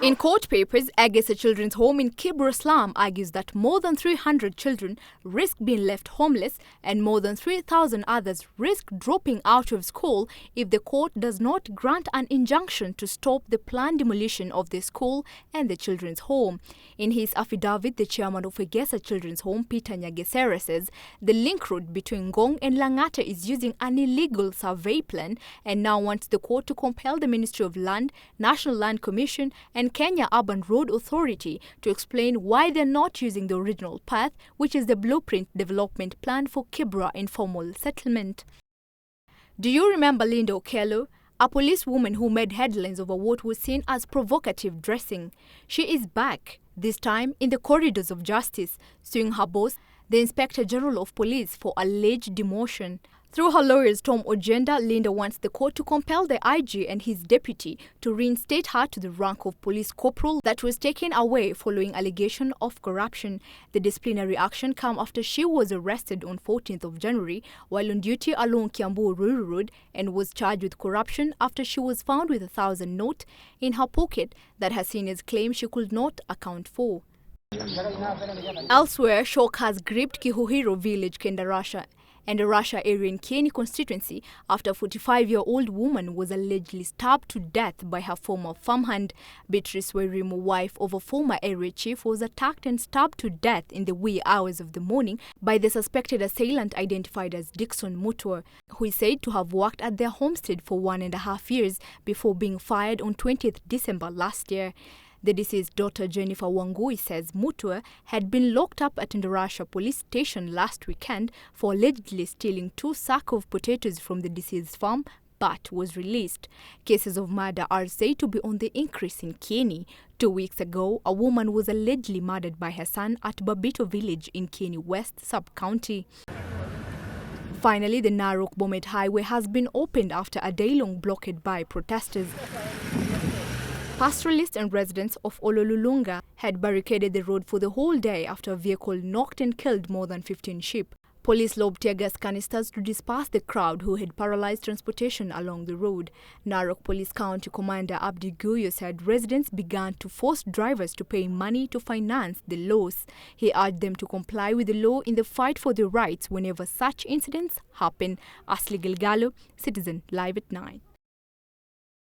In court papers, Agesa Children's Home in Kibra Slum argues that more than 300 children risk being left homeless and more than 3,000 others risk dropping out of school if the court does not grant an injunction to stop the planned demolition of the school and the children's home. In his affidavit, the chairman of Agesa Children's Home, Peter Nyagesera, says the link road between Ngong and Langata is using an illegal survey plan and now wants the court to compel the Ministry of Land, National Land Commission and Kenya Urban Road Authority to explain why they're not using the original path, which is the blueprint development plan for Kibra informal settlement. Do you remember Linda Okello, a policewoman who made headlines over what was seen as provocative dressing? She is back, this time in the corridors of justice, suing her boss, the Inspector General of Police, for alleged demotion. Through her lawyers Tom Ojenda, Linda wants the court to compel the IG and his deputy to reinstate her to the rank of police corporal that was taken away following allegation of corruption. The disciplinary action came after she was arrested on 14th of January while on duty along Kiambu Rural Road and was charged with corruption after she was found with a 1,000 note in her pocket that her seniors claim she could not account for. Elsewhere, shock has gripped Kihuhiro village, Kendarasha, and the Russia area in Kieni constituency after a 45-year-old woman was allegedly stabbed to death by her former farmhand. Beatrice Wairimu, wife of a former area chief, was attacked and stabbed to death in the wee hours of the morning by the suspected assailant identified as Dixon Mutua, who is said to have worked at their homestead for 1.5 years before being fired on 20th December last year. The deceased daughter Jennifer Wangui says Mutua had been locked up at Ndarasha police station last weekend for allegedly stealing 2 sacks of potatoes from the deceased's farm, but was released. Cases of murder are said to be on the increase in Kieni. 2 weeks ago, a woman was allegedly murdered by her son at Babito village in Kieni West sub-county. Finally, the Narok-Bomet highway has been opened after a day-long blockade by protesters. Pastoralists and residents of Ololulunga had barricaded the road for the whole day after a vehicle knocked and killed more than 15 sheep. Police lobbed tear gas canisters to disperse the crowd who had paralyzed transportation along the road. Narok Police County Commander Abdi Guyo said residents began to force drivers to pay money to finance the loss. He urged them to comply with the law in the fight for their rights whenever such incidents happen. Asli Gilgalo, Citizen Live at 9.